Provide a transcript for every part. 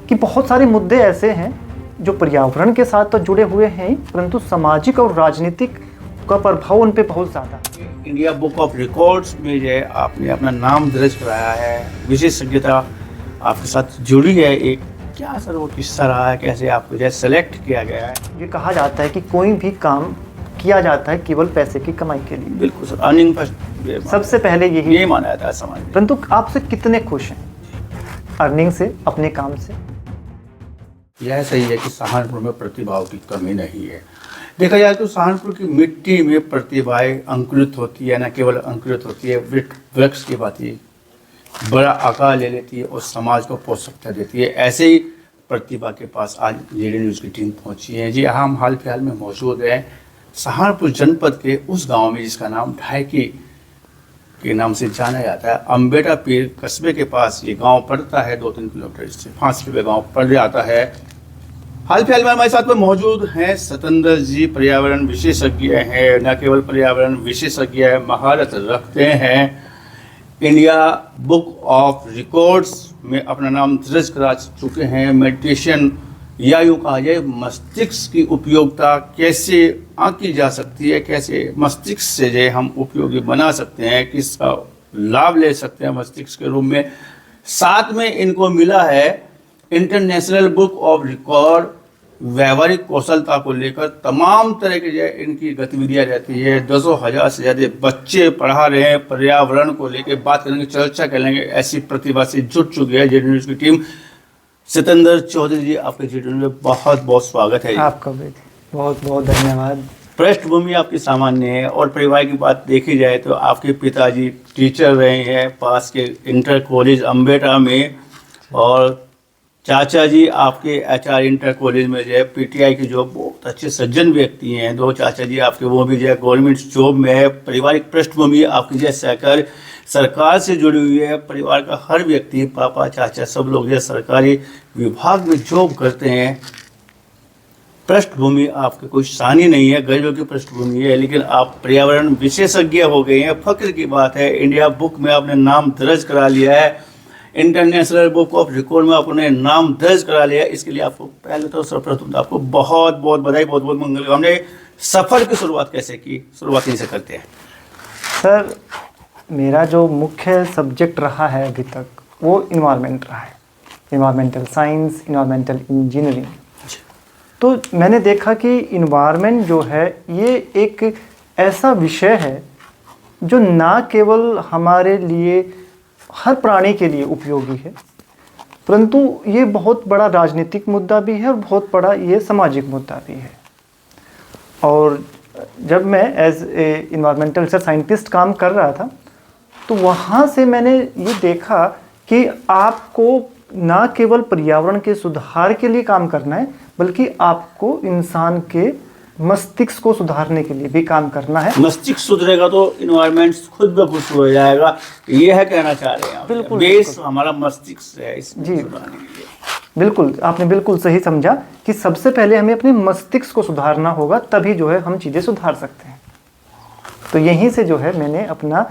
कि बहुत सारे मुद्दे ऐसे हैं जो पर्यावरण के साथ तो जुड़े हुए हैं ही, परंतु सामाजिक और राजनीतिक का प्रभाव उन पे बहुत ज़्यादा है। इंडिया बुक ऑफ रिकॉर्ड्स में जो है आपने अपना नाम दर्ज कराया है, विशेषज्ञता आपके साथ जुड़ी है। एक क्या सर वो किस्सा रहा है, कैसे आपको जो है सेलेक्ट किया गया है? ये कहा जाता है कि कोई भी काम किया जाता है केवल पैसे की कमाई के लिए। बिल्कुल सर, अर्निंग फर्स्ट सबसे पहले यही माना जाता है समाज में। परंतु आपसे कितने खुश हैं अर्निंग से, अपने काम से? यह सही है कि सहारनपुर में प्रतिभाओं की कमी नहीं है। देखा जाए तो सहारनपुर की मिट्टी में प्रतिभाएं अंकुरित होती है, न केवल अंकुरित होती है, वृक्ष की भांति बड़ा आकार ले लेती है और समाज को पोषकता देती है। ऐसे ही प्रतिभा के पास आज जेडी न्यूज़ की टीम पहुंची है। जी हम हाल फिलहाल में मौजूद हैं सहारनपुर जनपद के उस गांव में जिसका नाम ढाईकी के नाम से जाना जाता है। अम्बेटा पीर कस्बे के पास ये गांव पड़ता है, 2-3 किलोमीटर से फासले पे गांव पड़ जाता है। हाल फिलहाल में हमारे साथ में मौजूद हैं सतेंद्र जी, पर्यावरण विशेषज्ञ हैं, न केवल पर्यावरण विशेषज्ञ है, महारत रखते हैं, इंडिया बुक ऑफ रिकॉर्ड्स में अपना नाम दर्ज करा चुके हैं। मेडिटेशन या यूँ कहा जाए मस्तिष्क की उपयोगिता कैसे आंकी जा सकती है, कैसे मस्तिष्क से जो हम उपयोगी बना सकते हैं, किसका लाभ ले सकते हैं मस्तिष्क के रूप में। साथ में इनको मिला है इंटरनेशनल बुक ऑफ रिकॉर्ड। व्यवहारिक कौशलता को लेकर तमाम तरह की जो इनकी गतिविधियां रहती है। 200,000 से ज़्यादा बच्चे पढ़ा रहे हैं। पर्यावरण को लेकर बात करेंगे, चर्चा करेंगे। ऐसी प्रतिभा से जुट चुकी है जेडी न्यूज़ की टीम। सतेंद्र चौधरी जी, आपके जेडी न्यूज़ में बहुत बहुत स्वागत है। आपका भी बहुत बहुत धन्यवाद। पृष्ठभूमि आपकी सामान्य है और परिवार की बात देखी जाए तो आपके पिताजी टीचर रहे हैं पास के इंटर कॉलेज अम्बेटा में, और चाचा जी आपके एचआर इंटर कॉलेज में जो है पीटीआई की जो बहुत अच्छे सज्जन व्यक्ति हैं। 2 चाचा जी आपके वो भी जो है गवर्नमेंट जॉब में है। पारिवारिक पृष्ठभूमि आपकी जो है सहकार सरकार से जुड़ी हुई है। परिवार का हर व्यक्ति, पापा चाचा सब लोग जो है सरकारी विभाग में जॉब करते हैं। पृष्ठभूमि आपकी कोई शानी नहीं है, गरीबों की पृष्ठभूमि है, लेकिन आप पर्यावरण विशेषज्ञ हो गए हैं। फख्र की बात है, इंडिया बुक में आपने नाम दर्ज करा लिया है, इंटरनेशनल बुक ऑफ रिकॉर्ड में आपने नाम दर्ज करा लिया। इसके लिए आपको पहले तो सर्वप्रथम आपको बहुत बहुत बधाई, बहुत बहुत मंगल। हमने सफ़र की शुरुआत कैसे की, शुरुआत यहीं से करते हैं। सर, मेरा जो मुख्य सब्जेक्ट रहा है अभी तक वो इन्वायरमेंट रहा है, इन्वायरमेंटल साइंस, इन्वायरमेंटल इंजीनियरिंग। तो मैंने देखा कि इन्वायरमेंट जो है ये एक ऐसा विषय है जो ना केवल हमारे लिए, हर प्राणी के लिए उपयोगी है, परंतु ये बहुत बड़ा राजनीतिक मुद्दा भी है और बहुत बड़ा ये सामाजिक मुद्दा भी है। और जब मैं as a environmental research scientist काम कर रहा था तो वहाँ से मैंने ये देखा कि आपको ना केवल पर्यावरण के सुधार के लिए काम करना है, बल्कि आपको इंसान के मस्तिष्क को सुधारने के लिए भी काम करना है। मस्तिष्क सुधरेगा तो इन्वायरमेंट खुद ब खुद हो जाएगा, ये है कहना चाह रहे हैं। बिल्कुल, बेस हमारा मस्तिष्क है इस जी, बिल्कुल आपने बिल्कुल सही समझा कि सबसे पहले हमें अपने मस्तिष्क को सुधारना होगा, तभी जो है हम चीज़ें सुधार सकते हैं। तो यहीं से जो है मैंने अपना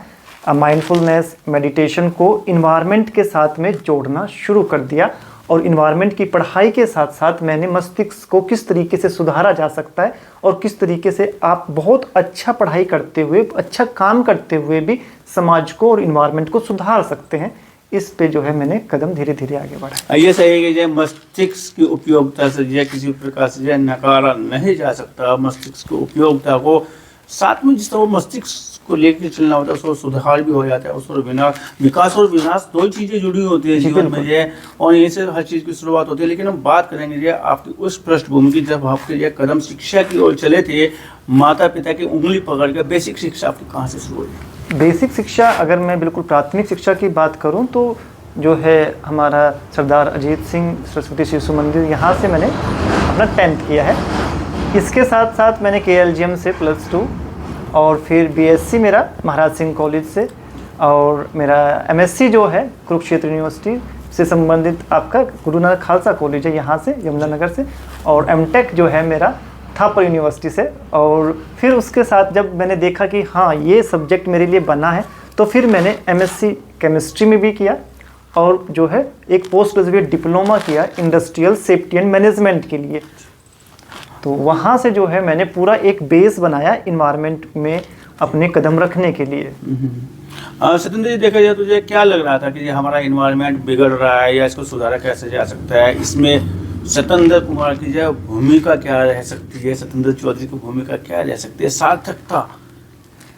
माइंडफुलनेस मेडिटेशन को इन्वायरमेंट के साथ में जोड़ना शुरू कर दिया, और इन्वायरमेंट की पढ़ाई के साथ साथ मैंने मस्तिष्क को किस तरीके से सुधारा जा सकता है और किस तरीके से आप बहुत अच्छा पढ़ाई करते हुए, अच्छा काम करते हुए भी समाज को और इन्वायरमेंट को सुधार सकते हैं, इस पे जो है मैंने कदम धीरे धीरे आगे बढ़ा। ये सही है कि मस्तिष्क की उपयोगिता से जो किसी प्रकार से नकारा नहीं जा सकता। मस्तिष्क की उपयोगिता को साथ में जिस तरह वो मस्तिष्क को लेकर चलना होता है, उसको सुधार भी हो जाता है। उसको विकास और विनाश 2 चीज़ें जुड़ी होती है जीवन में जो, और यहीं से हर चीज़ की शुरुआत होती है। लेकिन हम बात करेंगे जो आपकी उस पृष्ठभूमि की, जब आपके जो कदम शिक्षा की ओर चले थे, माता पिता की उंगली पकड़ कर बेसिक शिक्षा आपकी कहाँ से शुरू हुई? बेसिक शिक्षा, अगर मैं बिल्कुल प्राथमिक शिक्षा की बात करूं तो जो है हमारा सरदार अजीत सिंह सरस्वती शिशु मंदिर, यहाँ से मैंने अपना 10th किया है। इसके साथ साथ मैंने KLGM से +2 और फिर BSc मेरा महाराज सिंह कॉलेज से, और मेरा MSc जो है कुरुक्षेत्र यूनिवर्सिटी से संबंधित आपका गुरु नानक खालसा कॉलेज है यहाँ से, यमुनानगर से, और MTech जो है मेरा थापर यूनिवर्सिटी से। और फिर उसके साथ जब मैंने देखा कि हाँ ये सब्जेक्ट मेरे लिए बना है, तो फिर मैंने MSc केमिस्ट्री में भी किया और जो है एक पोस्ट ग्रेजुएट डिप्लोमा किया इंडस्ट्रियल सेफ्टी एंड मैनेजमेंट के लिए। तो वहाँ से जो है मैंने पूरा एक बेस बनाया इन्वायरमेंट में अपने कदम रखने के लिए। सत्येंद्र जी, देखा जाए तो मुझे क्या लग रहा था कि ये हमारा इन्वायरमेंट बिगड़ रहा है या इसको सुधारा कैसे जा सकता है, इसमें सत्येंद्र कुमार की जो भूमिका क्या रह सकती है, सत्येंद्र चौधरी की भूमिका क्या रह सकती है, सार्थकता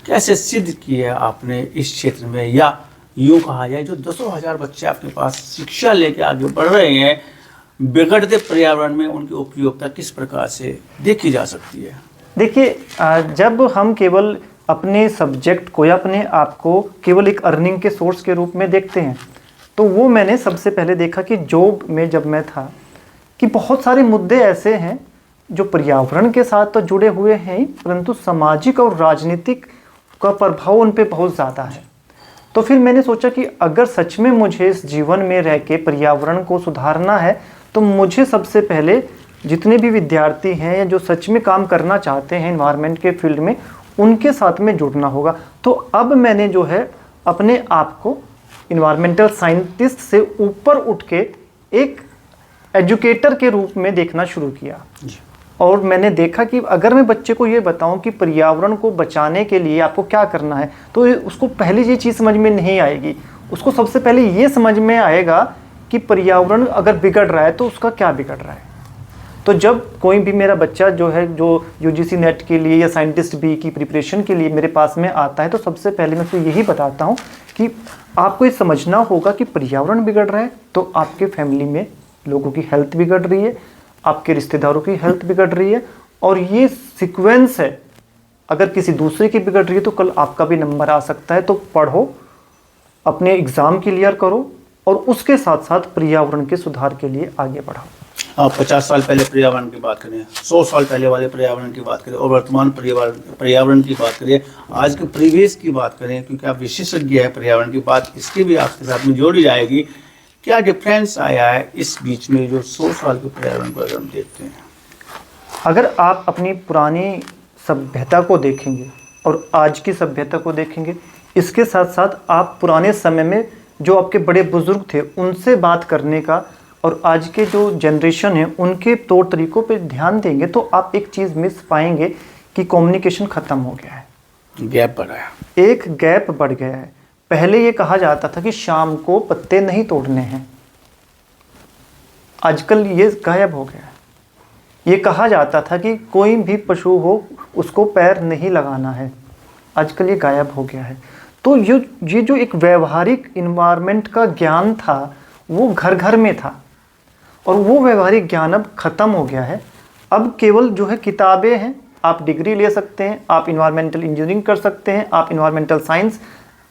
कैसे सिद्ध की है आपने इस क्षेत्र में, या यूँ कहा जाए जो दसों हजार बच्चे आपके पास शिक्षा लेके आगे बढ़ रहे हैं, बिगड़ते पर्यावरण में उनकी उपयोगिता किस प्रकार से देखी जा सकती है? देखिए, जब हम केवल अपने सब्जेक्ट को या अपने आप को केवल एक अर्निंग के सोर्स के रूप में देखते हैं, तो वो मैंने सबसे पहले देखा कि जॉब में जब मैं था कि बहुत सारे मुद्दे ऐसे हैं जो पर्यावरण के साथ तो जुड़े हुए हैं ही, परंतु सामाजिक और राजनीतिक का प्रभाव उन पे बहुत ज़्यादा है। तो फिर मैंने सोचा कि अगर सच में मुझे इस जीवन में रह के पर्यावरण को सुधारना है, तो मुझे सबसे पहले जितने भी विद्यार्थी हैं या जो सच में काम करना चाहते हैं इन्वायरमेंट के फील्ड में, उनके साथ में जुड़ना होगा। तो अब मैंने जो है अपने आप को इन्वायरमेंटल साइंटिस्ट से ऊपर उठ के एक एजुकेटर के रूप में देखना शुरू किया। और मैंने देखा कि अगर मैं बच्चे को ये बताऊं कि पर्यावरण को बचाने के लिए आपको क्या करना है, तो उसको पहले ये चीज़ समझ में नहीं आएगी। उसको सबसे पहले ये समझ में आएगा कि पर्यावरण अगर बिगड़ रहा है तो उसका क्या बिगड़ रहा है। तो जब कोई भी मेरा बच्चा जो है जो यूजीसी नेट के लिए या साइंटिस्ट बी की प्रिपरेशन के लिए मेरे पास में आता है, तो सबसे पहले मैं उसको यही बताता हूँ कि आपको ये समझना होगा कि पर्यावरण बिगड़ रहा है तो आपके फैमिली में लोगों की हेल्थ बिगड़ रही है, आपके रिश्तेदारों की हेल्थ बिगड़ रही है, और ये सीक्वेंस है। अगर किसी दूसरे की बिगड़ रही है तो कल आपका भी नंबर आ सकता है। तो पढ़ो, अपने एग्ज़ाम क्लियर करो और उसके साथ साथ पर्यावरण के सुधार के लिए आगे बढ़ाओ। आप 50 साल पहले पर्यावरण की बात करें, 100 साल पहले वाले पर्यावरण की बात करें और वर्तमान पर्यावरण की बात करें, आज के परिवेश की बात करें, क्योंकि आप विशेषज्ञ हैं पर्यावरण की बात, इसकी भी आपके साथ में जोड़ी जाएगी। क्या डिफरेंस आया है इस बीच में जो 100 साल के पर्यावरण को अगर हम देखते हैं? अगर आप अपनी पुरानी सभ्यता को देखेंगे और आज की सभ्यता को देखेंगे, इसके साथ साथ आप पुराने समय में जो आपके बड़े बुजुर्ग थे उनसे बात करने का और आज के जो जनरेशन है उनके तौर तरीक़ों पे ध्यान देंगे, तो आप एक चीज़ मिस पाएंगे कि कम्युनिकेशन ख़त्म हो गया है, गैप बढ़ा है, एक गैप बढ़ गया है। पहले ये कहा जाता था कि शाम को पत्ते नहीं तोड़ने हैं, आजकल ये गायब हो गया है। ये कहा जाता था कि कोई भी पशु हो उसको पैर नहीं लगाना है, आजकल ये गायब हो गया है। तो ये जो एक व्यवहारिक इन्वायरमेंट का ज्ञान था वो घर घर में था, और वो व्यवहारिक ज्ञान अब ख़त्म हो गया है। अब केवल जो है किताबें हैं, आप डिग्री ले सकते हैं, आप इन्वायरमेंटल इंजीनियरिंग कर सकते हैं, आप इन्वायरमेंटल साइंस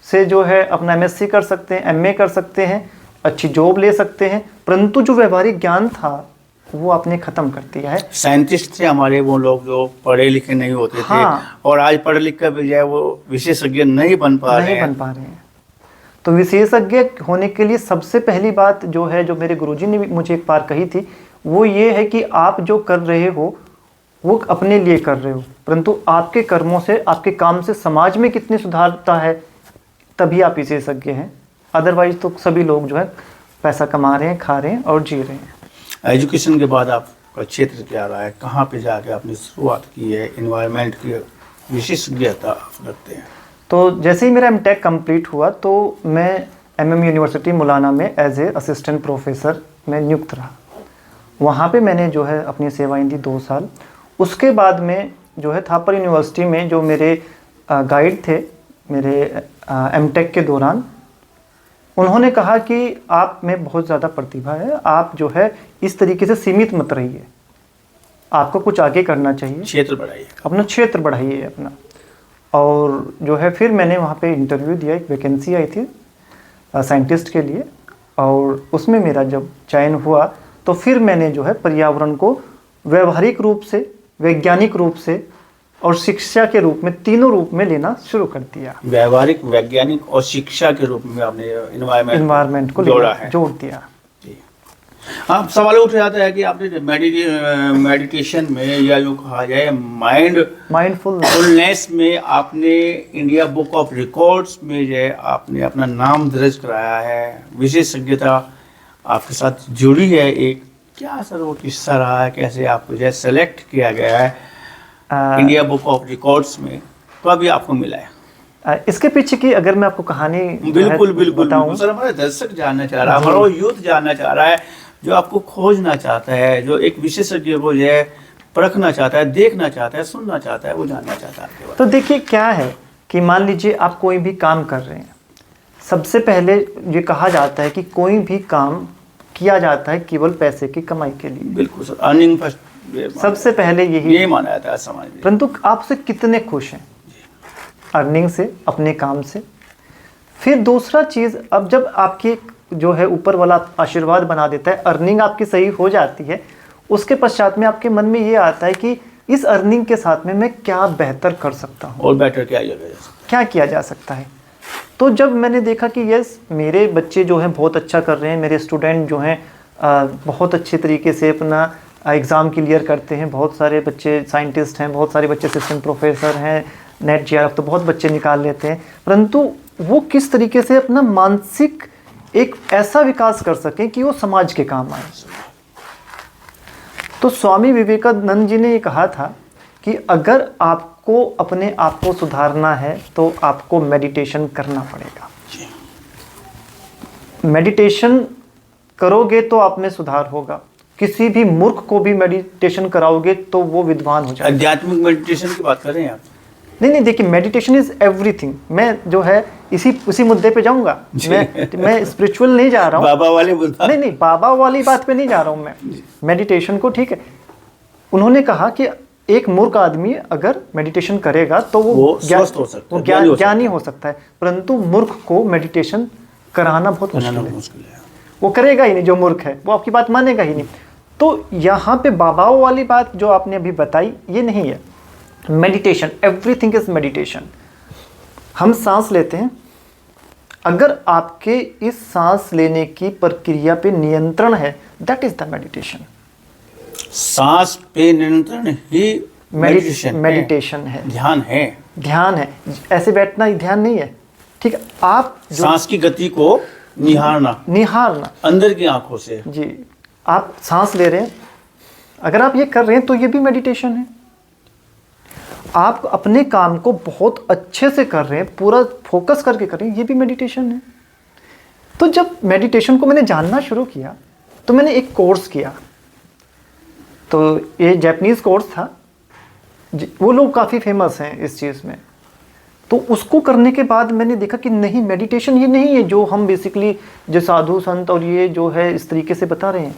से जो है अपना एमएससी कर सकते हैं, एमए कर सकते हैं, अच्छी जॉब ले सकते हैं, परंतु जो व्यवहारिक ज्ञान था वो आपने ख़त्म कर दिया है। साइंटिस्ट थे हमारे वो लोग जो पढ़े लिखे नहीं होते थे, हाँ, और आज पढ़े लिख कर भी जो है वो विशेषज्ञ नहीं बन पा रहे हैं। तो विशेषज्ञ होने के लिए सबसे पहली बात जो है, जो मेरे गुरुजी ने भी मुझे एक बार कही थी, वो ये है कि आप जो कर रहे हो वो अपने लिए कर रहे हो, परंतु आपके कर्मों से, आपके काम से समाज में कितनी सुधारता है, तभी आप विशेषज्ञ हैं। अदरवाइज तो सभी लोग जो है पैसा कमा रहे हैं, खा रहे हैं और जी रहे हैं। एजुकेशन के बाद आपका क्षेत्र क्या रहा है, कहाँ पे जाके आपने शुरुआत की है, इन्वायरमेंट की विशेषज्ञता आप रखते हैं? तो जैसे ही मेरा एमटेक कंप्लीट हुआ तो मैं एमएम यूनिवर्सिटी मुलाना में एज ए असिस्टेंट प्रोफेसर में नियुक्त रहा। वहाँ पे मैंने जो है अपनी सेवाएं दी 2 साल। उसके बाद में जो है थापर यूनिवर्सिटी में जो मेरे गाइड थे मेरे एमटेक के दौरान, उन्होंने कहा कि आप में बहुत ज़्यादा प्रतिभा है, आप जो है इस तरीके से सीमित मत रहिए, आपको कुछ आगे करना चाहिए, क्षेत्र बढ़ाइए, अपना क्षेत्र बढ़ाइए अपना। और जो है फिर मैंने वहाँ पे इंटरव्यू दिया, एक वैकेंसी आई थी साइंटिस्ट के लिए, और उसमें मेरा जब चयन हुआ तो फिर मैंने जो है पर्यावरण को व्यवहारिक रूप से, वैज्ञानिक रूप से और शिक्षा के रूप में, तीनों रूप में लेना शुरू कर दिया। व्यवहारिक, वैज्ञानिक और शिक्षा के रूप में आपने इन्वायरमेंट को जोड़ दिया। जी। हाँ, सवाल उठ जाता है कि आपने मेडिटेशन में या जो कहा जाए माइंडफुल फुलनेस में आपने इंडिया बुक ऑफ रिकॉर्ड्स में जो है आपने अपना नाम दर्ज कराया है, विशेषज्ञता आपके साथ जुड़ी है एक, क्या सर वो किस्सा रहा है, कैसे आपको जो है सेलेक्ट किया गया है इंडिया बुक ऑफ रिकॉर्ड्स में, तो अभी आपको मिला है? इसके पीछे की अगर मैं आपको कहानी बिल्कुल बिल्कुल सर, हमारा दर्शक जानना चाह रहा है, हमारा यूथ जानना चाह रहा है, जो आपको खोजना चाहता है, जो एक विशेषज्ञ को जो है परखना चाहता है, देखना चाहता है, सुनना चाहता है, वो जानना चाहता है आपके बारे में। तो देखिए क्या है कि मान लीजिए आप कोई भी काम कर रहे हैं, सबसे पहले ये कहा जाता है कि कोई भी काम किया जाता है केवल पैसे की कमाई के लिए। बिल्कुल सर, अर्निंग फर्स्ट सबसे पहले यही माना जाता है समाज में। परंतु आपसे कितने खुश हैं अर्निंग से, अपने काम से? फिर दूसरा चीज़, अब जब आपके जो है ऊपर वाला आशीर्वाद बना देता है, अर्निंग आपकी सही हो जाती है, उसके पश्चात में आपके मन में ये आता है कि इस अर्निंग के साथ में मैं क्या बेहतर कर सकता हूँ और बेटर क्या किया जा सकता है। तो जब मैंने देखा कि यस मेरे बच्चे जो हैं बहुत अच्छा कर रहे हैं, मेरे स्टूडेंट जो हैं बहुत अच्छे तरीके से अपना एग्ज़ाम क्लियर करते हैं, बहुत सारे बच्चे साइंटिस्ट हैं, बहुत सारे बच्चे असिस्टेंट प्रोफेसर हैं, नेट जेआरएफ तो बहुत बच्चे निकाल लेते हैं, परंतु वो किस तरीके से अपना मानसिक एक ऐसा विकास कर सकें कि वो समाज के काम आए। तो स्वामी विवेकानंद जी ने ये कहा था कि अगर आपको अपने आप को सुधारना है तो आपको मेडिटेशन करना पड़ेगा। मेडिटेशन करोगे तो आप में सुधार होगा। किसी भी मूर्ख को भी मेडिटेशन कराओगे तो वो विद्वान हो जाएगा। आध्यात्मिक मेडिटेशन की बात कर रहे हैं आप? नहीं, देखिए मेडिटेशन इज एवरीथिंग। मैं जो है उसी मुद्दे पे जाऊंगा। मैं स्पिरिचुअल नहीं जा रहा हूँ, बाबा वाले नहीं बाबा वाली बात पे नहीं जा रहा हूँ मैं। मेडिटेशन को ठीक है, उन्होंने कहा कि एक मूर्ख आदमी अगर मेडिटेशन करेगा तो वो ज्ञानी हो सकता है, परंतु मूर्ख को मेडिटेशन कराना बहुत मुश्किल है। वो करेगा ही नहीं, जो मूर्ख है वो आपकी बात मानेगा ही नहीं। तो यहाँ पे बाबाओं वाली बात जो आपने अभी बताई ये नहीं है। Meditation, everything is meditation. हम सांस लेते हैं, अगर आपके इस सांस लेने की प्रक्रिया पे नियंत्रण है, दैट इज द मेडिटेशन। सांस पे नियंत्रण ही मेडिटेशन है, ध्यान है। ऐसे बैठना ध्यान नहीं है, ठीक है। आप सांस की गति को निहारना अंदर की आंखों से जी। आप सांस ले रहे हैं, अगर आप ये कर रहे हैं तो ये भी मेडिटेशन है। आप अपने काम को बहुत अच्छे से कर रहे हैं, पूरा फोकस करके कर रहे हैं, ये भी मेडिटेशन है। तो जब मेडिटेशन को मैंने जानना शुरू किया तो मैंने एक कोर्स किया। तो ये जापानीज़ कोर्स था, वो लोग काफ़ी फेमस हैं इस चीज़ में। तो उसको करने के बाद मैंने देखा कि नहीं, मेडिटेशन ये नहीं है जो हम बेसिकली जो साधु संत और ये जो है इस तरीके से बता रहे हैं।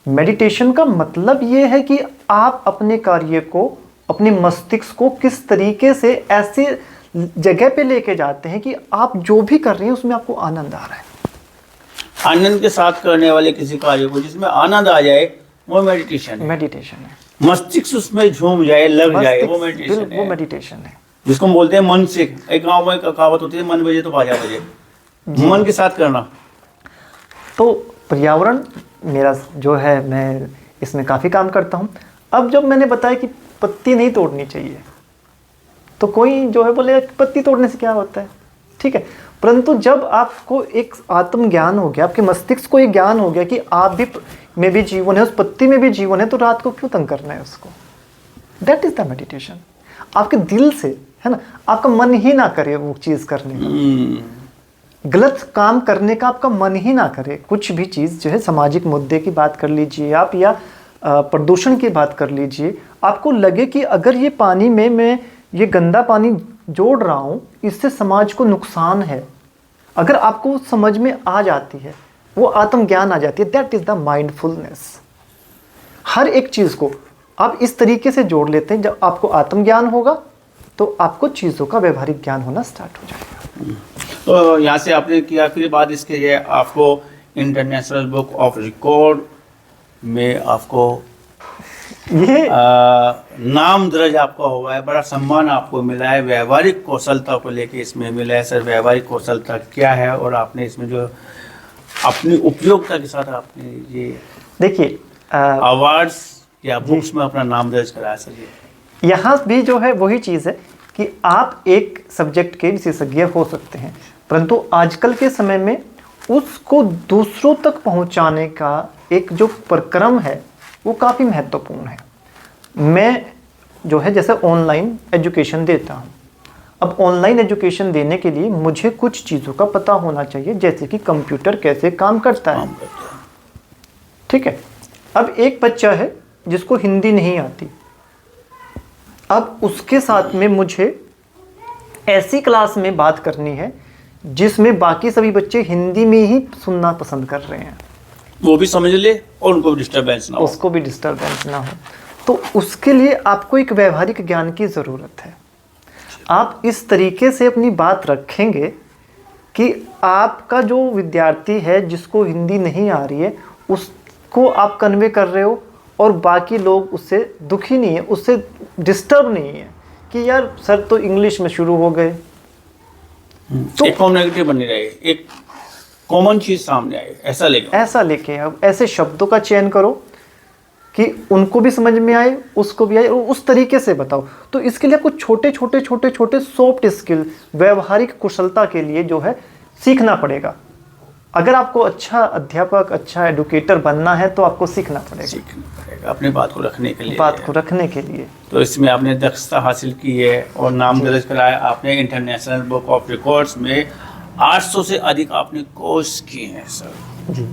मेडिटेशन का मतलब ये है कि आप अपने कार्य को, अपने मस्तिष्क को किस तरीके से ऐसे जगह पे लेके जाते हैं कि आप जो भी कर रहे हैं उसमें आपको आनंद आ रहा है। आनंद के साथ करने वाले किसी कार्य को जिसमें आनंद आ जाए वो मेडिटेशन है। मस्तिष्क उसमें झूम जाए, लग जाए, वो मेडिटेशन है। जिसको हम बोलते हैं मन से। एक गांव में कहावत होती है, मन बजे तो बाजा बजे। मन के साथ करना। तो पर्यावरण मेरा जो है, मैं इसमें काफ़ी काम करता हूँ। अब जब मैंने बताया कि पत्ती नहीं तोड़नी चाहिए, तो कोई जो है बोले पत्ती तोड़ने से क्या होता है, ठीक है। परंतु जब आपको एक आत्मज्ञान हो गया, आपके मस्तिष्क को एक ज्ञान हो गया कि आप भी में भी जीवन है, उस पत्ती में भी जीवन है, तो रात को क्यों तंग करना है उसको। That is the meditation. आपके दिल से, है ना, आपका मन ही ना करे वो चीज़ करने का, गलत काम करने का आपका मन ही ना करे। कुछ भी चीज़ जो है, सामाजिक मुद्दे की बात कर लीजिए आप, या प्रदूषण की बात कर लीजिए, आपको लगे कि अगर ये पानी में मैं ये गंदा पानी जोड़ रहा हूँ, इससे समाज को नुकसान है, अगर आपको समझ में आ जाती है, वो आत्मज्ञान आ जाती है, दैट इज़ द माइंडफुलनेस। हर एक चीज़ को आप इस तरीके से जोड़ लेते हैं, जब आपको आत्मज्ञान होगा तो आपको चीज़ों का व्यवहारिक ज्ञान होना स्टार्ट हो जाएगा। तो यहाँ से आपने किया, फिर बाद इसके लिए आपको इंटरनेशनल बुक ऑफ रिकॉर्ड में आपको ये नाम दर्ज आपका हुआ है, बड़ा सम्मान आपको मिला है। व्यवहारिक कौशलता को लेके इसमें मिला है। सर, व्यवहारिक कौशलता क्या है और आपने इसमें जो अपनी उपयोगिता के साथ आपने ये देखिए अवार्ड्स या बुक्स में अपना नाम दर्ज कराया सर? ये यहाँ भी जो है वही चीज़ है कि आप एक सब्जेक्ट के विशेषज्ञ हो सकते हैं, परंतु आजकल के समय में उसको दूसरों तक पहुँचाने का एक जो प्रक्रम है वो काफ़ी महत्वपूर्ण है। मैं जो है जैसे ऑनलाइन एजुकेशन देता हूँ। अब ऑनलाइन एजुकेशन देने के लिए मुझे कुछ चीज़ों का पता होना चाहिए, जैसे कि कंप्यूटर कैसे काम करता है। ठीक है। अब एक बच्चा है जिसको हिंदी नहीं आती, अब उसके साथ में मुझे ऐसी क्लास में बात करनी है जिसमें बाकी सभी बच्चे हिंदी में ही सुनना पसंद कर रहे हैं, वो भी समझ ले और उनको भी डिस्टर्बेंस ना हो। उसको भी डिस्टर्बेंस ना हो। तो उसके लिए आपको एक व्यवहारिक ज्ञान की ज़रूरत है। आप इस तरीके से अपनी बात रखेंगे कि आपका जो विद्यार्थी है जिसको हिंदी नहीं आ रही है उसको आप कन्वे कर रहे हो और बाकी लोग उससे दुखी नहीं है, उससे डिस्टर्ब नहीं है कि यार सर तो इंग्लिश में शुरू हो गए। तो एक कॉम्युनिकेटिव बनी रहे, एक कॉमन चीज सामने आए, ऐसा लेके अब ऐसे शब्दों का चयन करो कि उनको भी समझ में आए, उसको भी आए, और उस तरीके से बताओ। तो इसके लिए आपको छोटे सॉफ्ट स्किल, व्यवहारिक कुशलता के लिए जो है सीखना पड़ेगा। अगर आपको अच्छा अध्यापक, अच्छा एडुकेटर बनना है तो आपको सीखना पड़ेगा अपनी बात को रखने के लिए। तो इसमें आपने दक्षता हासिल की है और नाम दर्ज कराया आपने इंटरनेशनल बुक ऑफ रिकॉर्ड्स में। 800 से अधिक आपने कोर्स किए हैं सर जी।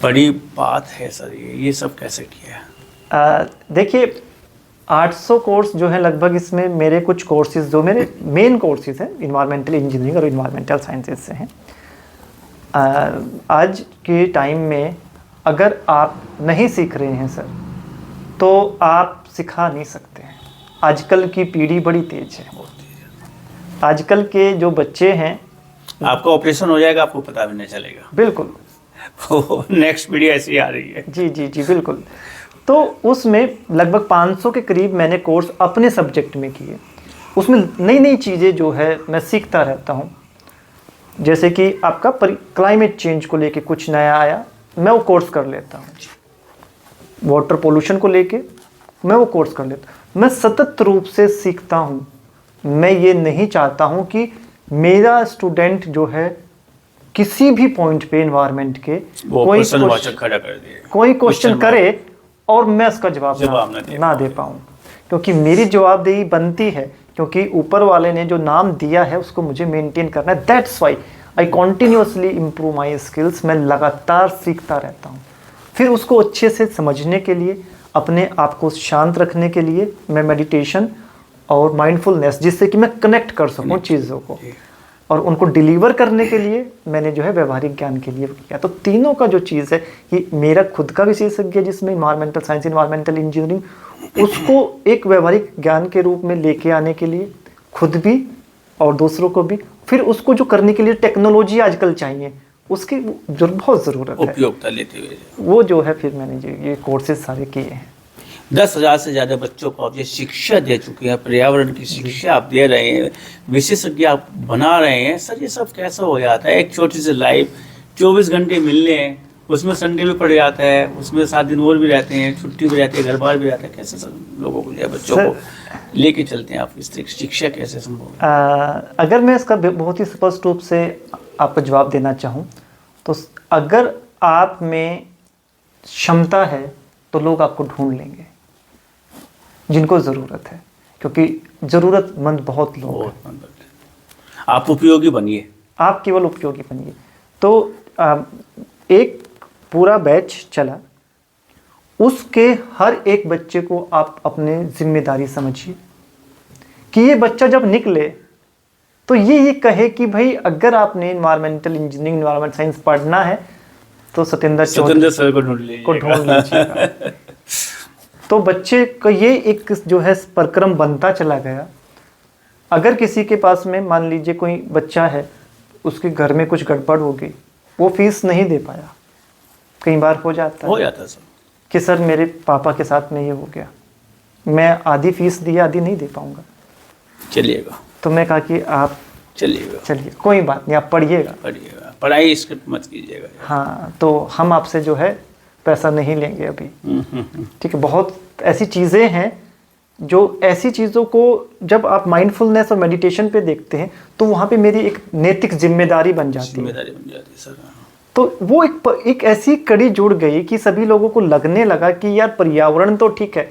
बड़ी बात है सर, ये सब कैसे किया? देखिए 800 कोर्स जो है लगभग, इसमें मेरे कुछ कोर्सेज जो मेरे मेन कोर्सेज हैं इन्वायरमेंटल इंजीनियरिंग और इन्वायरमेंटल साइंसेज से हैं। आज के टाइम में अगर आप नहीं सीख रहे हैं सर तो आप सिखा नहीं सकते हैं। आजकल की पीढ़ी बड़ी तेज है। आजकल के जो बच्चे हैं, आपका ऑपरेशन हो जाएगा आपको पता भी नहीं चलेगा। बिल्कुल नेक्स्ट पीढ़ी ऐसी आ रही है। जी बिल्कुल। तो उसमें लगभग 500 के करीब मैंने कोर्स अपने सब्जेक्ट में किए। उसमें नई चीज़ें जो है मैं सीखता रहता हूँ। जैसे कि आपका क्लाइमेट चेंज को लेके कुछ नया आया, मैं वो कोर्स कर लेता हूँ। वाटर पोल्यूशन को लेके मैं वो कोर्स कर लेता हूँ। मैं सतत रूप से सीखता हूँ। मैं ये नहीं चाहता हूँ कि मेरा स्टूडेंट जो है किसी भी पॉइंट पे एनवायरनमेंट के कोई क्वेश्चन करे और मैं उसका जवाब ना दे पाऊँ, क्योंकि मेरी जवाबदेही बनती है, क्योंकि ऊपर वाले ने जो नाम दिया है उसको मुझे मेंटेन करना है। That's why I continuously improve my skills. मैं लगातार सीखता रहता हूँ। फिर उसको अच्छे से समझने के लिए, अपने आप को शांत रखने के लिए मैं मेडिटेशन और माइंडफुलनेस, जिससे कि मैं कनेक्ट कर सकूँ चीज़ों को, और उनको डिलीवर करने के लिए मैंने जो है व्यवहारिक ज्ञान के लिए किया। तो तीनों का जो चीज़ है कि मेरा खुद का विशेषज्ञ जिसमें इन्वायरमेंटल साइंस, इन्वायरमेंटल इंजीनियरिंग, उसको एक व्यवहारिक ज्ञान के रूप में लेके आने के लिए खुद भी और दूसरों को भी, फिर उसको जो करने के लिए टेक्नोलॉजी आजकल चाहिए उसकी बहुत ज़रूरत है, उपयोगिता लेते हुए वो जो है फिर मैंने ये कोर्सेज सारे किए हैं। 10,000 से ज़्यादा बच्चों को आप ये शिक्षा दे चुके हैं, पर्यावरण की शिक्षा आप दे रहे हैं, विशेषज्ञ आप बना रहे हैं सर। ये सब कैसा हो जाता है? एक छोटी सी लाइफ, 24 घंटे मिलने हैं, उसमें संडे भी पड़ जाता है, उसमें 7 दिन और भी रहते हैं, छुट्टी भी रहती है, घर बार भी रहता है। कैसे सब लोगों को या बच्चों को लेके चलते हैं आप? इस तरह शिक्षा कैसे संभव है? अगर मैं इसका बहुत ही स्पष्ट रूप से आपको जवाब देना चाहूँ तो अगर आप में क्षमता है तो लोग आपको ढूंढ लेंगे जिनको ज़रूरत है, क्योंकि ज़रूरतमंद बहुत लोग हैं। आप उपयोगी बनिए, आप केवल उपयोगी बनिए। तो एक पूरा बैच चला, उसके हर एक बच्चे को आप अपने जिम्मेदारी समझिए कि ये बच्चा जब निकले तो ये कहे कि भाई अगर आपने इन्वायरमेंटल इंजीनियरिंग, इन्वायरमेंट साइंस पढ़ना है तो सत्येंद्र सर को ढूंढ लीजिएगा। तो बच्चे का ये एक जो है प्रक्रम बनता चला गया। अगर किसी के पास में मान लीजिए कोई बच्चा है, उसके घर में कुछ गड़बड़ हो गई, वो फीस नहीं दे पाया, कई बार हो जाता सर कि सर मेरे पापा के साथ में ये हो गया, मैं आधी फीस दी, आधी नहीं दे पाऊंगा। चलिएगा। तो मैं कहा कि आप चलिए, कोई बात नहीं, आप पढ़िएगा। पढ़ाई स्किप मत कीजिएगा। हाँ, तो हम आपसे जो है पैसा नहीं लेंगे अभी। ठीक है, बहुत ऐसी चीज़ें हैं जो ऐसी चीज़ों को जब आप माइंडफुलनेस और मेडिटेशन पे देखते हैं तो वहाँ पे मेरी एक नैतिक जिम्मेदारी बन जाती है। सर। तो वो एक ऐसी कड़ी जुड़ गई कि सभी लोगों को लगने लगा कि यार पर्यावरण तो ठीक है,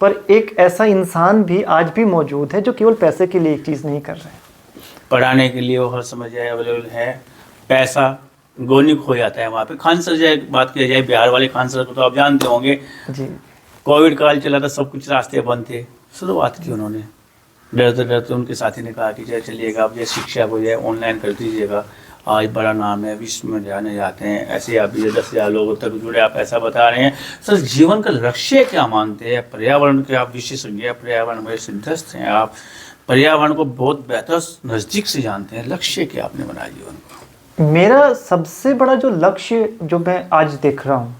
पर एक ऐसा इंसान भी आज भी मौजूद है जो केवल पैसे के लिए एक चीज़ नहीं कर रहे हैं। पढ़ाने के लिए वो हर समय जो है अवेलेबल है, पैसा गोनी खो जाता है वहाँ पे। खान सर जो बात की जाए, बिहार वाले खान सर को तो आप जानते होंगे जी। कोविड काल चला था, सब कुछ रास्ते बंद थे, शुरुआत की उन्होंने। डरते डरते उनके साथी ने कहा कि जय चलिएगा, आप ये शिक्षा को जो है ऑनलाइन कर दीजिएगा, आज बड़ा नाम है, विश्व में जाने जाते हैं, ऐसे आप ये 10,000 लोगों तक जुड़े, आप ऐसा बता रहे हैं। सर, जीवन का लक्ष्य क्या मानते हैं? पर्यावरण के आप विशेषज्ञ हैं, पर्यावरण में सिद्धस्त हैं, आप पर्यावरण को बहुत बेहतर नज़दीक से जानते हैं, लक्ष्य क्या आपने बनाया जीवन को? मेरा सबसे बड़ा जो लक्ष्य जो मैं आज देख रहा हूँ,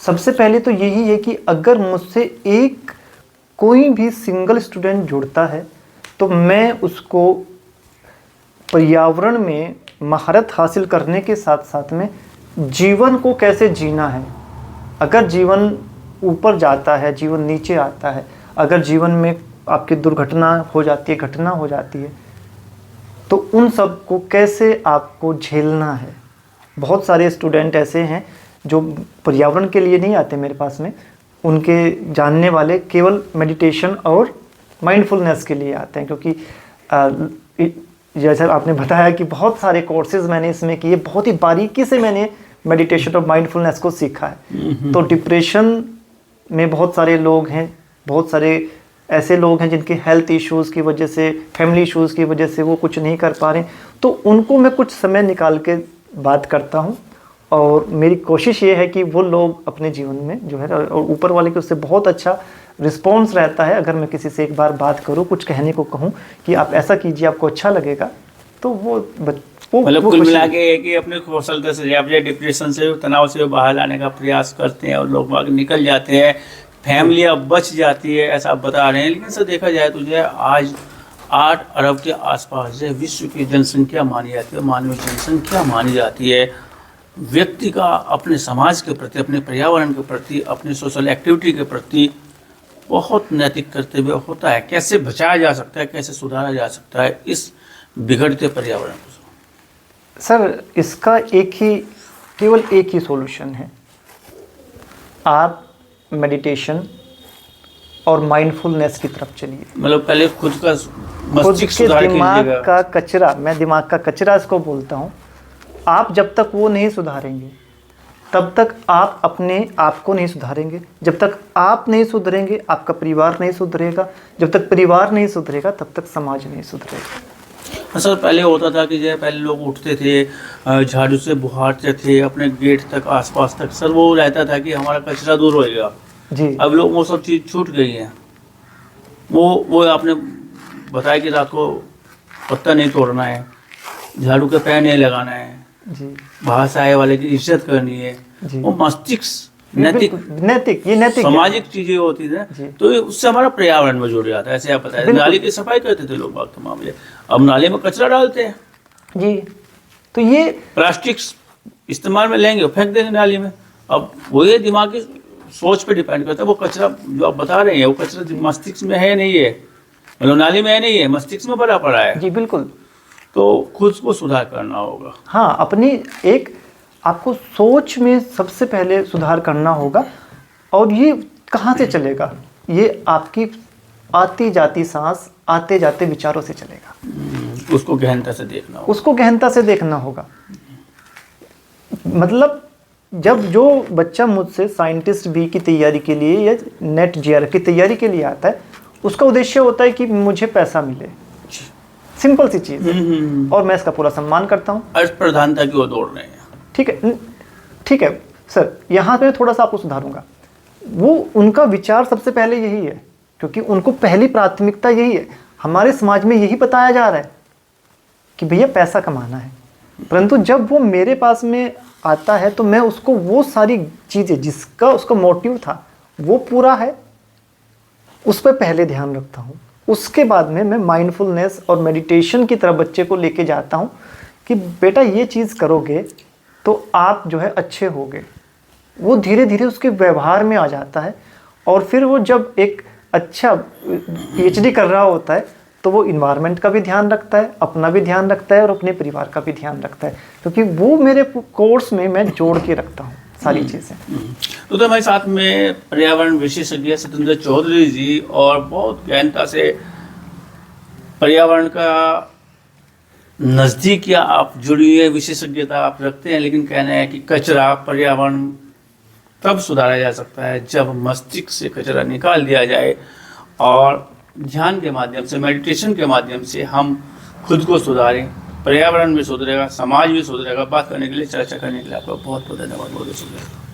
सबसे पहले तो यही है कि अगर मुझसे एक कोई भी सिंगल स्टूडेंट जुड़ता है तो मैं उसको पर्यावरण में महारत हासिल करने के साथ साथ में जीवन को कैसे जीना है। अगर जीवन ऊपर जाता है, जीवन नीचे आता है, अगर जीवन में आपकी दुर्घटना हो जाती है, घटना हो जाती है, तो उन सब को कैसे आपको झेलना है। बहुत सारे स्टूडेंट ऐसे हैं जो पर्यावरण के लिए नहीं आते मेरे पास में, उनके जानने वाले केवल मेडिटेशन और माइंडफुलनेस के लिए आते हैं, क्योंकि जैसे आपने बताया कि बहुत सारे कोर्सेज मैंने इसमें किए, बहुत ही बारीकी से मैंने मेडिटेशन और माइंडफुलनेस को सीखा है। तो डिप्रेशन में बहुत सारे लोग हैं, बहुत सारे ऐसे लोग हैं जिनके हेल्थ इश्यूज़ की वजह से, फैमिली इश्यूज़ की वजह से वो कुछ नहीं कर पा रहे, तो उनको मैं कुछ समय निकाल के बात करता हूँ और मेरी कोशिश ये है कि वो लोग अपने जीवन में जो है, और ऊपर वाले के उससे बहुत अच्छा रिस्पॉन्स रहता है। अगर मैं किसी से एक बार बात करूँ, कुछ कहने को कहूँ कि आप ऐसा कीजिए, आपको अच्छा लगेगा, तो वो मतलब कुल मिला के कि अपने कौशलता से आप डिप्रेशन से, तनाव से बाहर लाने का प्रयास करते हैं और लोग बाग निकल जाते हैं, फैमिलियाँ बच जाती है, ऐसा आप बता रहे हैं। लेकिन सर देखा जाए तो जो है आज 8 अरब के आसपास जो विश्व की जनसंख्या मानी जाती है, मानवीय जनसंख्या मानी जाती है। व्यक्ति का अपने समाज के प्रति, अपने पर्यावरण के प्रति, अपनी सोशल एक्टिविटी के प्रति बहुत नैतिक कर्तव्य होता है। कैसे बचाया जा सकता है, कैसे सुधारा जा सकता है इस बिगड़ते पर्यावरण को? सर, इसका केवल एक ही सॉल्यूशन है। आप मेडिटेशन और माइंडफुलनेस की तरफ चलिए। मतलब पहले खुद का मस्तिष्क सुधार कीजिएगा। दिमाग का कचरा, मैं दिमाग का कचरा इसको बोलता हूँ, आप जब तक वो नहीं सुधारेंगे तब तक आप अपने आप को नहीं सुधारेंगे। जब तक आप नहीं सुधरेंगे आपका परिवार नहीं सुधरेगा। जब तक परिवार नहीं सुधरेगा तब तक समाज नहीं सुधरेगा। सर पहले होता था कि जो पहले लोग उठते थे, झाड़ू से बुहारते थे अपने गेट तक, आसपास तक, सर वो रहता था कि हमारा कचरा दूर होएगा जी। अब लोग वो सब चीज़ छूट गई है। वो आपने बताया कि रात को पत्ता नहीं तोड़ना है, झाड़ू के पैर नहीं लगाना है जी, बाहर से आए वाले की इज्जत करनी है जी। वो मस्तिष्क नैतिक ये नैतिक सामाजिक चीजें होती थी, तो उससे हमारा पर्यावरण में जुड़ जाता है। ऐसे आप बताया नाली की सफाई करते थे लोग बाग तमाम, अब नाले में कचरा डालते हैं जी। तो ये प्लास्टिक इस्तेमाल में लेंगे, फेंक देंगे नाली में। अब वो ये दिमाग की सोच पे डिपेंड करता है। वो कचरा जो आप बता रहे हैं वो कचरा मस्तिष्क में है नहीं है, मतलब नाली में है नहीं है, मस्तिष्क में भरा पड़ा है जी। बिल्कुल। तो खुद को सुधार करना होगा। हाँ, अपनी एक आपको सोच में सबसे पहले सुधार करना होगा। और ये कहाँ से चलेगा? ये आपकी आती जाती सांस, आते जाते विचारों से चलेगा। उसको गहनता से देखना होगा। उसको गहनता से देखना होगा। मतलब जब जो बच्चा मुझसे साइंटिस्ट बी की तैयारी के लिए या नेट जीआरएफ की तैयारी के लिए आता है, उसका उद्देश्य होता है कि मुझे पैसा मिले। सिंपल सी चीज़ है और मैं इसका पूरा सम्मान करता हूँ। अर्थ प्रधानता की ओर दौड़ रहे हैं। ठीक है सर, यहाँ पे थोड़ा सा आपको सुधारूंगा। वो उनका विचार सबसे पहले यही है, क्योंकि उनको पहली प्राथमिकता यही है। हमारे समाज में यही बताया जा रहा है कि भैया पैसा कमाना है, परंतु जब वो मेरे पास में आता है तो मैं उसको वो सारी चीज़ें जिसका उसका मोटिव था वो पूरा है, उस पर पहले ध्यान रखता हूँ। उसके बाद में मैं माइंडफुलनेस और मेडिटेशन की तरफ बच्चे को लेके जाता हूँ कि बेटा ये चीज़ करोगे तो आप जो है अच्छे होगे, वो धीरे धीरे उसके व्यवहार में आ जाता है। और फिर वो जब एक अच्छा PhD कर रहा होता है तो वो इन्वायरमेंट का भी ध्यान रखता है, अपना भी ध्यान रखता है और अपने परिवार का भी ध्यान रखता है, क्योंकि वो मेरे कोर्स में मैं जोड़ के रखता हूँ सारी चीज़ें। तो हमारे साथ में पर्यावरण विशेषज्ञ सत्येंद्र चौधरी जी, और बहुत गहनता से पर्यावरण का नज़दीक या आप जुड़ी हुई विशेषज्ञता आप रखते हैं, लेकिन कहना है कि कचरा पर्यावरण तब सुधारा जा सकता है जब मस्तिष्क से कचरा निकाल दिया जाए और ध्यान के माध्यम से, मेडिटेशन के माध्यम से हम खुद को सुधारें, पर्यावरण भी सुधरेगा, समाज भी सुधरेगा। बात करने के लिए, चर्चा करने के लिए आपका बहुत बहुत धन्यवाद। बहुत शुक्रिया।